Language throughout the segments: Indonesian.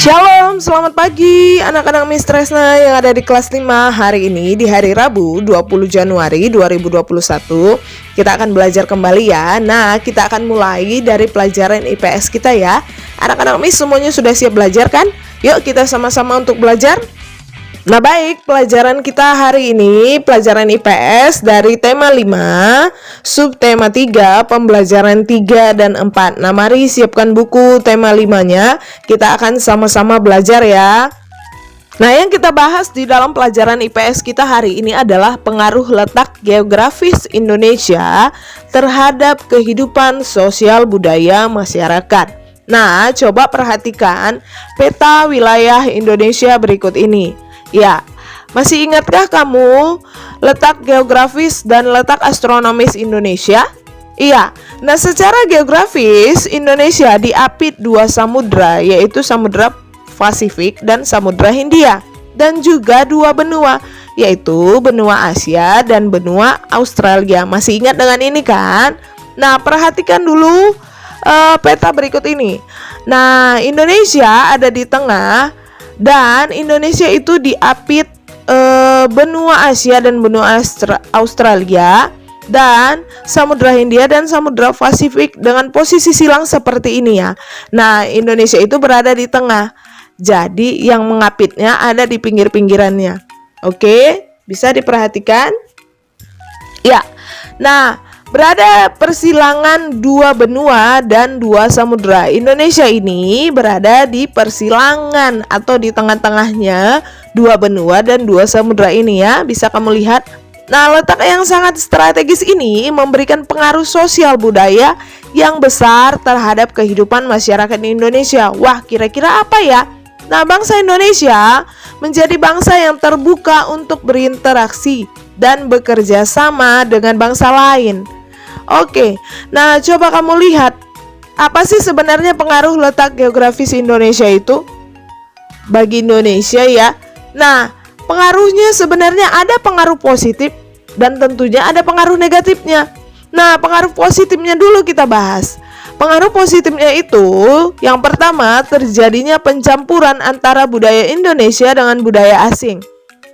Shalom, selamat pagi anak-anak Miss Tresna yang ada di kelas 5. Hari ini di hari Rabu 20 Januari 2021 kita akan belajar kembali ya. Nah, kita akan mulai dari pelajaran IPS kita ya. Anak-anak Miss semuanya sudah siap belajar kan? Yuk kita sama-sama untuk belajar. Nah baik, pelajaran kita hari ini pelajaran IPS dari tema 5, subtema 3, pembelajaran 3 dan 4. Nah mari siapkan buku tema 5-nya, kita akan sama-sama belajar ya. Nah yang kita bahas di dalam pelajaran IPS kita hari ini adalah pengaruh letak geografis Indonesia terhadap kehidupan sosial budaya masyarakat. Nah coba perhatikan peta wilayah Indonesia berikut ini. Ya, masih ingatkah kamu letak geografis dan letak astronomis Indonesia? Iya, nah secara geografis Indonesia diapit dua samudra, yaitu Samudra Pasifik dan Samudra Hindia, dan juga dua benua, yaitu benua Asia dan benua Australia. Masih ingat dengan ini kan? Nah, perhatikan dulu peta berikut ini. Nah, Indonesia ada di tengah, dan Indonesia itu diapit benua Asia dan benua Australia dan Samudra Hindia dan Samudra Pasifik dengan posisi silang seperti ini ya. Nah, Indonesia itu berada di tengah. Jadi yang mengapitnya ada di pinggir-pinggirannya. Oke, bisa diperhatikan? Ya. Nah, berada persilangan dua benua dan dua samudra. Indonesia ini berada di persilangan atau di tengah-tengahnya dua benua dan dua samudra ini ya. Bisa kamu lihat. Nah, letak yang sangat strategis ini memberikan pengaruh sosial budaya yang besar terhadap kehidupan masyarakat di Indonesia. Wah, kira-kira apa ya? Nah, bangsa Indonesia menjadi bangsa yang terbuka untuk berinteraksi dan bekerja sama dengan bangsa lain. Oke, nah coba kamu lihat, apa sih sebenarnya pengaruh letak geografis Indonesia itu bagi Indonesia ya? Nah, pengaruhnya sebenarnya ada pengaruh positif dan tentunya ada pengaruh negatifnya. Nah, pengaruh positifnya dulu kita bahas. Pengaruh positifnya itu, yang pertama terjadinya pencampuran antara budaya Indonesia dengan budaya asing.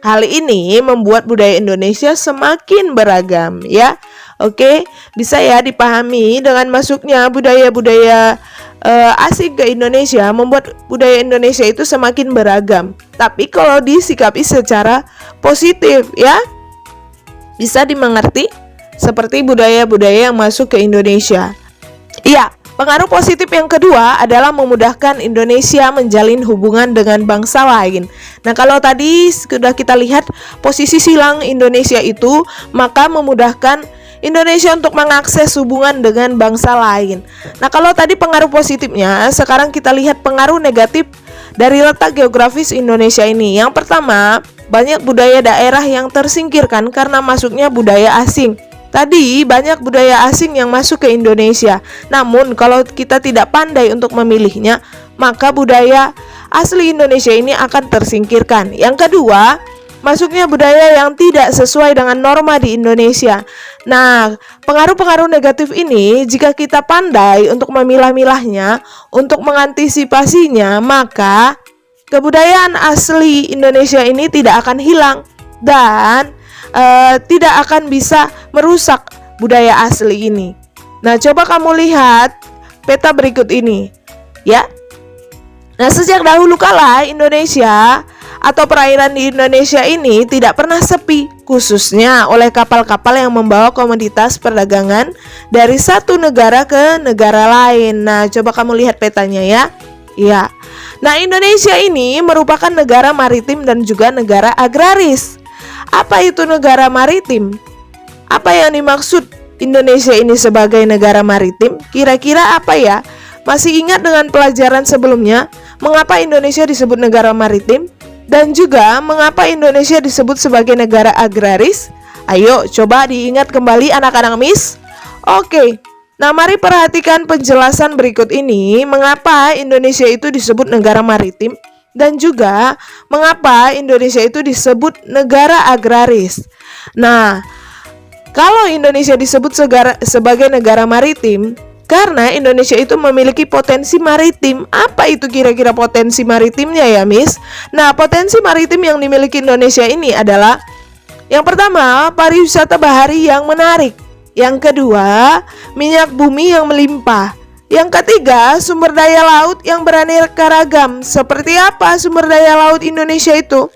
Hal ini membuat budaya Indonesia semakin beragam ya. Oke, bisa ya dipahami dengan masuknya budaya-budaya asing ke Indonesia membuat budaya Indonesia itu semakin beragam. Tapi kalau disikapi secara positif ya, bisa dimengerti seperti budaya-budaya yang masuk ke Indonesia. Iya, pengaruh positif yang kedua adalah memudahkan Indonesia menjalin hubungan dengan bangsa lain. Nah, kalau tadi sudah kita lihat posisi silang Indonesia itu, maka memudahkan Indonesia untuk mengakses hubungan dengan bangsa lain. Nah, kalau tadi pengaruh positifnya, sekarang kita lihat pengaruh negatif dari letak geografis Indonesia ini. Yang pertama, banyak budaya daerah yang tersingkirkan karena masuknya budaya asing. Tadi banyak budaya asing yang masuk ke Indonesia. Namun kalau kita tidak pandai untuk memilihnya, maka budaya asli Indonesia ini akan tersingkirkan. Yang kedua, masuknya budaya yang tidak sesuai dengan norma di Indonesia. Nah, pengaruh-pengaruh negatif ini jika kita pandai untuk memilah-milahnya, untuk mengantisipasinya, maka kebudayaan asli Indonesia ini tidak akan hilang dan tidak akan bisa merusak budaya asli ini. Nah, coba kamu lihat peta berikut ini ya. Nah, sejak dahulu kala Indonesia atau perairan di Indonesia ini tidak pernah sepi, khususnya oleh kapal-kapal yang membawa komoditas perdagangan dari satu negara ke negara lain. Nah, coba kamu lihat petanya ya. Ya. Nah, Indonesia ini merupakan negara maritim dan juga negara agraris. Apa itu negara maritim? Apa yang dimaksud Indonesia ini sebagai negara maritim? Kira-kira apa ya? Masih ingat dengan pelajaran sebelumnya? Mengapa Indonesia disebut negara maritim? Dan juga mengapa Indonesia disebut sebagai negara agraris? Ayo coba diingat kembali anak-anak Miss. Oke, nah mari perhatikan penjelasan berikut ini. Mengapa Indonesia itu disebut negara maritim? Dan juga mengapa Indonesia itu disebut negara agraris. Nah, kalau Indonesia disebut sebagai negara maritim, Karena Indonesia itu memiliki potensi maritim. Apa itu kira-kira potensi maritimnya ya, Miss? Nah, potensi maritim yang dimiliki Indonesia ini adalah yang pertama, pariwisata bahari yang menarik. Yang kedua, minyak bumi yang melimpah. Yang ketiga, sumber daya laut yang beraneka ragam. Seperti apa sumber daya laut Indonesia itu?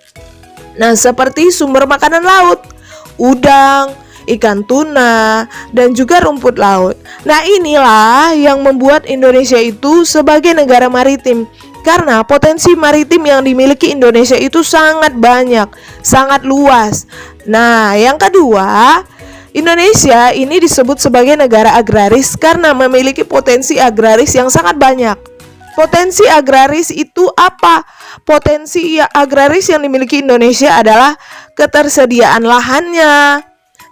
Nah, seperti sumber makanan laut, udang, ikan tuna, dan juga rumput laut. Nah, inilah yang membuat Indonesia itu sebagai negara maritim. Karena potensi maritim yang dimiliki Indonesia itu sangat banyak, sangat luas. Nah, yang kedua, Indonesia ini disebut sebagai negara agraris karena memiliki potensi agraris yang sangat banyak. Potensi agraris itu apa? Potensi agraris yang dimiliki Indonesia adalah ketersediaan lahannya.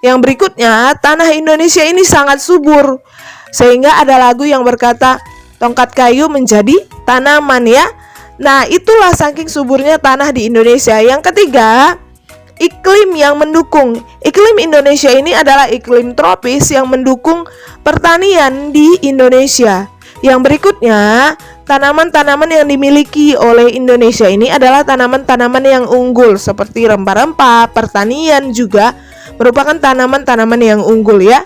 Yang berikutnya, tanah Indonesia ini sangat subur. Sehingga ada lagu yang berkata, tongkat kayu menjadi tanaman ya. Nah, itulah saking suburnya tanah di Indonesia. Yang ketiga, iklim yang mendukung. Iklim Indonesia ini adalah iklim tropis yang mendukung pertanian di Indonesia. Yang berikutnya, tanaman-tanaman yang dimiliki oleh Indonesia ini adalah tanaman-tanaman yang unggul seperti rempah-rempah, pertanian juga merupakan tanaman-tanaman yang unggul ya.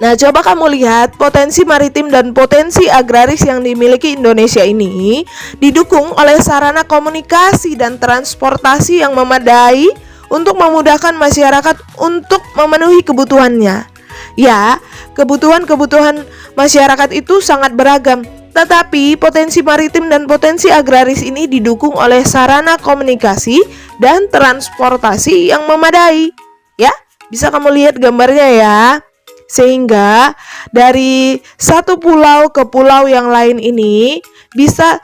Nah, coba kamu lihat potensi maritim dan potensi agraris yang dimiliki Indonesia ini didukung oleh sarana komunikasi dan transportasi yang memadai untuk memudahkan masyarakat untuk memenuhi kebutuhannya. Ya, kebutuhan-kebutuhan masyarakat itu sangat beragam, tetapi potensi maritim dan potensi agraris ini didukung oleh sarana komunikasi dan transportasi yang memadai. Ya, bisa kamu lihat gambarnya ya. Sehingga dari satu pulau ke pulau yang lain ini bisa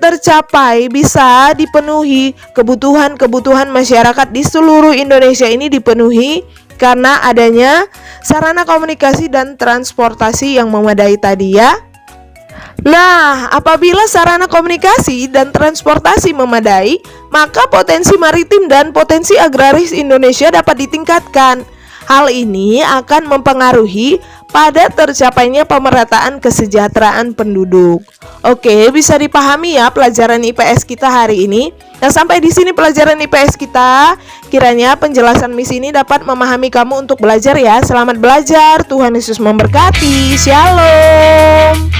tercapai, bisa dipenuhi kebutuhan-kebutuhan masyarakat di seluruh Indonesia ini dipenuhi karena adanya sarana komunikasi dan transportasi yang memadai tadi ya. Nah, apabila sarana komunikasi dan transportasi memadai, maka potensi maritim dan potensi agraris Indonesia dapat ditingkatkan. Hal ini akan mempengaruhi pada tercapainya pemerataan kesejahteraan penduduk. Oke, bisa dipahami ya pelajaran IPS kita hari ini. Nah, sampai di sini pelajaran IPS kita. Kiranya penjelasan Miss ini dapat memahami kamu untuk belajar ya. Selamat belajar, Tuhan Yesus memberkati. Shalom.